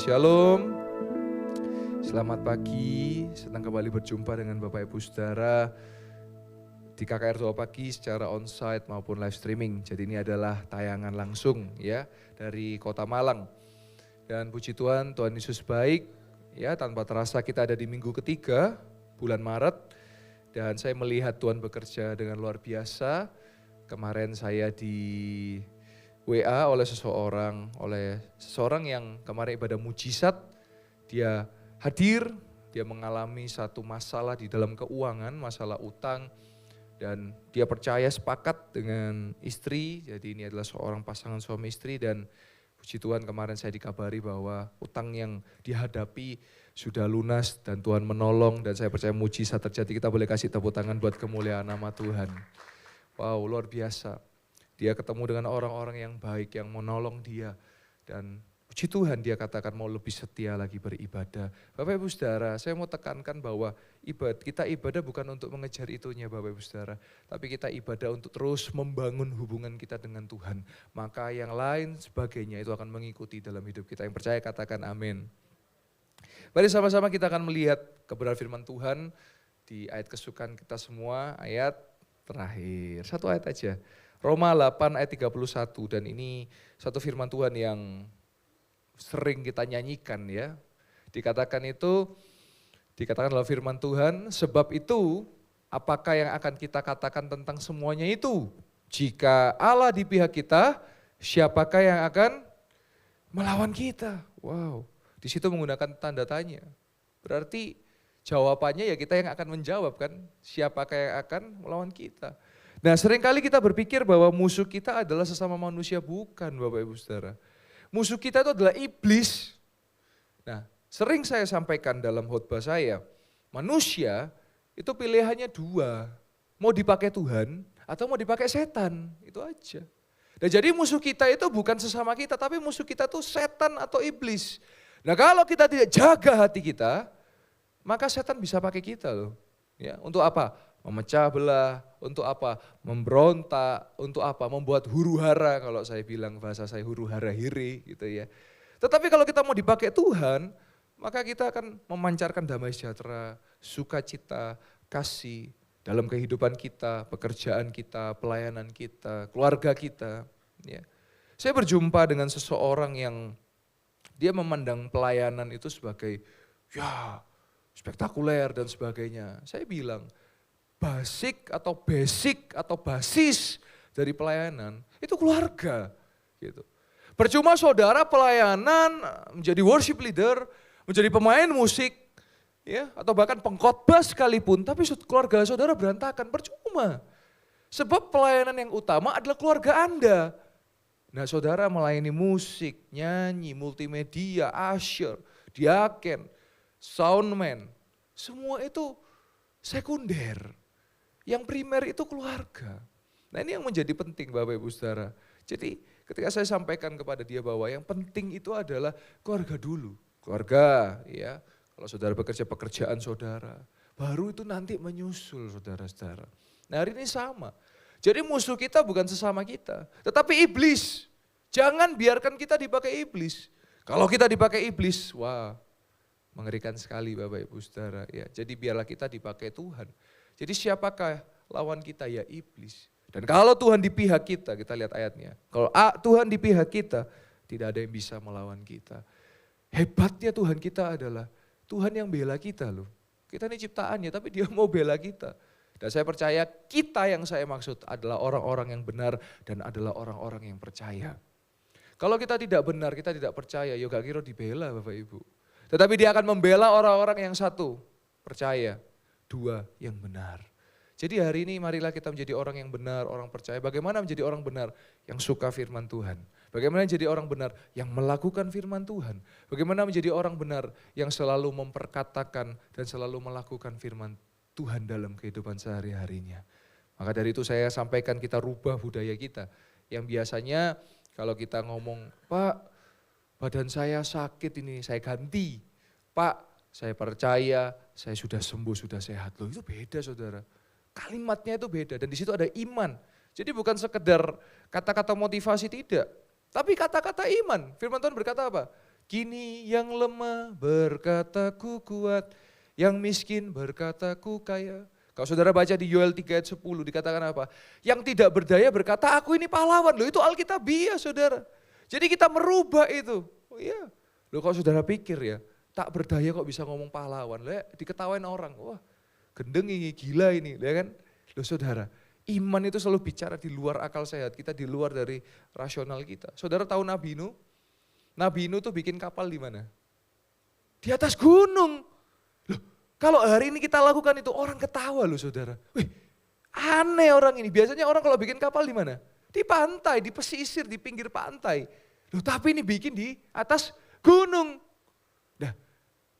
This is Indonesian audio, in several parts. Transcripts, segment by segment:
Shalom, selamat pagi, senang kembali berjumpa dengan Bapak Ibu Saudara di KKR 2 Pagi secara onsite maupun live streaming. Jadi ini adalah tayangan langsung ya dari Kota Malang. Dan puji Tuhan, Tuhan Yesus baik ya, tanpa terasa kita ada di minggu ketiga bulan Maret. Dan saya melihat Tuhan bekerja dengan luar biasa. Kemarin saya di WA oleh seseorang yang kemarin ibadah mujizat, dia hadir, dia mengalami satu masalah di dalam keuangan, masalah utang, dan dia percaya sepakat dengan istri, jadi ini adalah seorang pasangan suami istri, dan puji Tuhan kemarin saya dikabari bahwa utang yang dihadapi sudah lunas dan Tuhan menolong, dan saya percaya mujizat terjadi. Kita boleh kasih tepuk tangan buat kemuliaan nama Tuhan. Wow, luar biasa. Dia ketemu dengan orang-orang yang baik, yang menolong dia. Dan puji Tuhan dia katakan mau lebih setia lagi beribadah. Bapak Ibu Saudara, saya mau tekankan bahwa kita ibadah bukan untuk mengejar itunya Bapak Ibu Saudara. Tapi kita ibadah untuk terus membangun hubungan kita dengan Tuhan. Maka yang lain sebagainya itu akan mengikuti dalam hidup kita. Yang percaya katakan amin. Mari sama-sama kita akan melihat kebenaran firman Tuhan di ayat kesukaan kita semua, ayat terakhir. Satu ayat aja. Roma 8 ayat 31, dan ini satu firman Tuhan yang sering kita nyanyikan ya. Dikatakan dalam firman Tuhan, sebab itu apakah yang akan kita katakan tentang semuanya itu? Jika Allah di pihak kita, siapakah yang akan melawan kita? Wow, di situ menggunakan tanda tanya. Berarti jawabannya ya kita yang akan menjawab kan, siapakah yang akan melawan kita? Nah, seringkali kita berpikir bahwa musuh kita adalah sesama manusia, bukan Bapak Ibu Saudara. Musuh kita itu adalah iblis. Nah, sering saya sampaikan dalam khotbah saya, manusia itu pilihannya dua, mau dipakai Tuhan atau mau dipakai setan, itu aja. Nah, jadi musuh kita itu bukan sesama kita, tapi musuh kita itu setan atau iblis. Nah, kalau kita tidak jaga hati kita, maka setan bisa pakai kita loh. Ya, untuk apa? Memecah belah, untuk apa? Memberontak, untuk apa? Membuat huru-hara, kalau saya bilang bahasa saya huru-hara hiri gitu ya. Tetapi kalau kita mau dipakai Tuhan, maka kita akan memancarkan damai sejahtera, sukacita, kasih dalam kehidupan kita, pekerjaan kita, pelayanan kita, keluarga kita. Ya. Saya berjumpa dengan seseorang yang dia memandang pelayanan itu sebagai ya spektakuler dan sebagainya. Saya bilang, basic atau basis dari pelayanan itu keluarga gitu. Percuma saudara pelayanan menjadi worship leader, menjadi pemain musik ya atau bahkan pengkhotbah sekalipun, tapi keluarga saudara berantakan, percuma. Sebab pelayanan yang utama adalah keluarga Anda. Nah, saudara melayani musik, nyanyi, multimedia, usher, diaken, soundman, semua itu sekunder. Yang primer itu keluarga. Nah, ini yang menjadi penting Bapak Ibu Saudara. Jadi ketika saya sampaikan kepada dia bahwa yang penting itu adalah keluarga dulu. Keluarga ya, kalau saudara bekerja pekerjaan saudara. Baru itu nanti menyusul saudara-saudara. Nah, hari ini sama. Jadi musuh kita bukan sesama kita, tetapi iblis. Jangan biarkan kita dipakai iblis. Kalau kita dipakai iblis, wah mengerikan sekali Bapak Ibu Saudara. Ya, jadi biarlah kita dipakai Tuhan. Jadi siapakah lawan kita? Ya iblis. Dan kalau Tuhan di pihak kita lihat ayatnya. Kalau Tuhan di pihak kita, tidak ada yang bisa melawan kita. Hebatnya Tuhan kita adalah Tuhan yang bela kita loh. Kita ini ciptaannya, tapi dia mau bela kita. Dan saya percaya kita yang saya maksud adalah orang-orang yang benar dan adalah orang-orang yang percaya. Kalau kita tidak benar, kita tidak percaya, ya gak kira dibela Bapak Ibu. Tetapi dia akan membela orang-orang yang satu, percaya. Dua, yang benar. Jadi hari ini marilah kita menjadi orang yang benar, orang percaya. Bagaimana menjadi orang benar yang suka firman Tuhan? Bagaimana menjadi orang benar yang melakukan firman Tuhan? Bagaimana menjadi orang benar yang selalu memperkatakan dan selalu melakukan firman Tuhan dalam kehidupan sehari-harinya? Maka dari itu saya sampaikan kita rubah budaya kita. Yang biasanya kalau kita ngomong, Pak badan saya sakit ini, saya ganti. Pak saya percaya, saya sudah sembuh, sudah sehat. Loh itu beda saudara. Kalimatnya itu beda dan di situ ada iman. Jadi bukan sekedar kata-kata motivasi tidak. Tapi kata-kata iman. Firman Tuhan berkata apa? Kini yang lemah berkata ku kuat, yang miskin berkata ku kaya. Kalau saudara baca di Yoel 3 ayat 10 dikatakan apa? Yang tidak berdaya berkata aku ini pahlawan. Loh itu Alkitabiah saudara. Jadi kita merubah itu. Oh iya. Loh kalau saudara pikir ya, tak berdaya kok bisa ngomong pahlawan. Loh ya, diketawain orang. Wah gendeng ini, gila ini. Ya kan? Loh saudara, iman itu selalu bicara di luar akal sehat. Kita di luar dari rasional kita. Saudara tahu Nabi Nuh? Nabi Nuh tuh bikin kapal di mana? Di atas gunung. Loh, kalau hari ini kita lakukan itu orang ketawa loh saudara. Wih, aneh orang ini. Biasanya orang kalau bikin kapal di mana? Di pantai, di pesisir, di pinggir pantai. Loh, tapi ini bikin di atas gunung. Nah,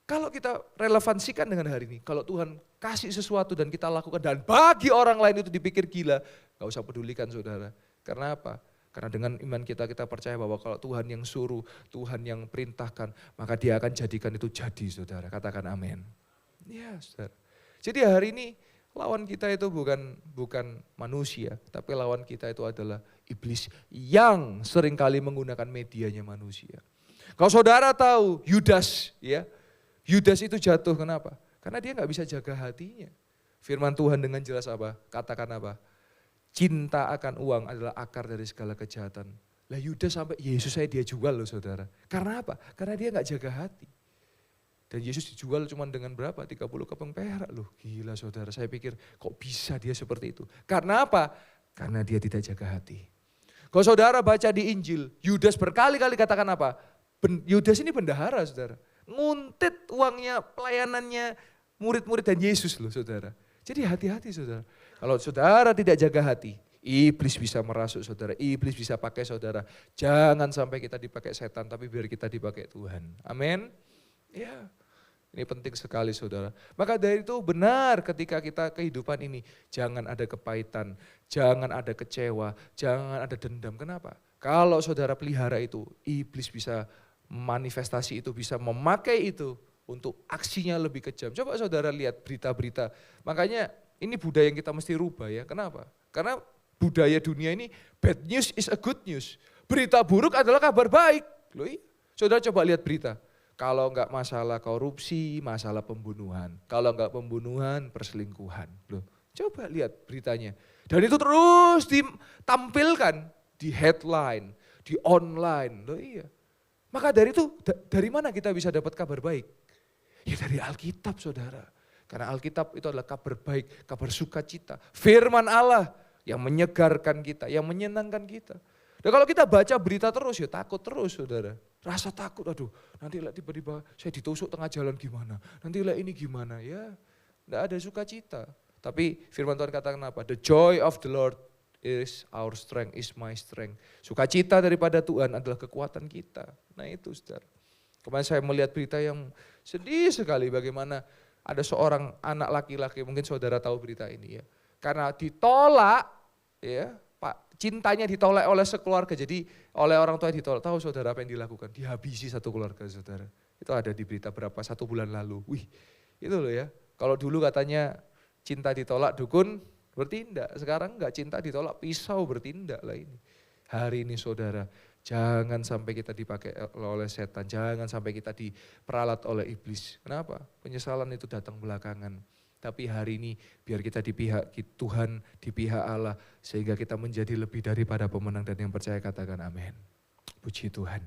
kalau kita relevansikan dengan hari ini, kalau Tuhan kasih sesuatu dan kita lakukan dan bagi orang lain itu dipikir gila, gak usah pedulikan saudara. Karena apa? Karena dengan iman kita percaya bahwa kalau Tuhan yang suruh, Tuhan yang perintahkan, maka dia akan jadikan itu jadi saudara. Katakan amin. Ya saudara. Jadi hari ini lawan kita itu bukan manusia, tapi lawan kita itu adalah iblis yang seringkali menggunakan medianya manusia. Kalau saudara tahu Yudas, ya, Yudas itu jatuh kenapa? Karena dia nggak bisa jaga hatinya. Firman Tuhan dengan jelas apa? Katakan apa? Cinta akan uang adalah akar dari segala kejahatan. Lah Yudas sampai Yesus saya dia jual loh saudara. Karena apa? Karena dia nggak jaga hati. Dan Yesus dijual cuma dengan berapa? 30 keping perak loh. Gila saudara, saya pikir kok bisa dia seperti itu. Karena apa? Karena dia tidak jaga hati. Kalau saudara baca di Injil, Yudas berkali-kali katakan apa? Yudas ini bendahara saudara. Nguntit uangnya, pelayanannya, murid-murid dan Yesus loh saudara. Jadi hati-hati saudara. Kalau saudara tidak jaga hati, iblis bisa merasuk saudara, iblis bisa pakai saudara. Jangan sampai kita dipakai setan, tapi biar kita dipakai Tuhan. Amin. Ya, ini penting sekali saudara. Maka dari itu benar ketika kita kehidupan ini, jangan ada kepahitan, jangan ada kecewa, jangan ada dendam. Kenapa? Kalau saudara pelihara itu, iblis bisa manifestasi itu, bisa memakai itu untuk aksinya lebih kejam. Coba saudara lihat berita-berita. Makanya ini budaya yang kita mesti rubah ya. Kenapa? Karena budaya dunia ini bad news is a good news. Berita buruk adalah kabar baik. Loh, saudara coba lihat berita. Kalau enggak masalah korupsi, masalah pembunuhan. Kalau enggak pembunuhan, perselingkuhan. Loh, coba lihat beritanya. Dan itu terus ditampilkan di headline, di online. Loh iya. Maka dari itu, dari mana kita bisa dapat kabar baik? Ya dari Alkitab saudara. Karena Alkitab itu adalah kabar baik, kabar sukacita. Firman Allah yang menyegarkan kita, yang menyenangkan kita. Dan kalau kita baca berita terus ya takut terus saudara. Rasa takut, aduh nanti tiba-tiba saya ditusuk tengah jalan gimana. Nanti ini gimana ya. Tidak ada sukacita. Tapi firman Tuhan katakan apa? The joy of the Lord is our strength, is my strength. Sukacita daripada Tuhan adalah kekuatan kita. Nah itu saudara. Kemarin saya melihat berita yang sedih sekali bagaimana ada seorang anak laki-laki, mungkin saudara tahu berita ini ya. Karena ditolak, ya, Pak, cintanya ditolak oleh sekeluarga. Jadi oleh orang tua ditolak. Tahu saudara apa yang dilakukan? Dihabisi satu keluarga saudara. Itu ada di berita berapa 1 bulan lalu. Wih, itu loh ya. Kalau dulu katanya cinta ditolak dukun bertindak. Sekarang enggak, cinta ditolak pisau bertindak lah ini. Hari ini saudara, jangan sampai kita dipakai oleh setan, jangan sampai kita diperalat oleh iblis. Kenapa? Penyesalan itu datang belakangan. Tapi hari ini biar kita di pihak Tuhan, di pihak Allah, sehingga kita menjadi lebih daripada pemenang dan yang percaya katakan amin. Puji Tuhan.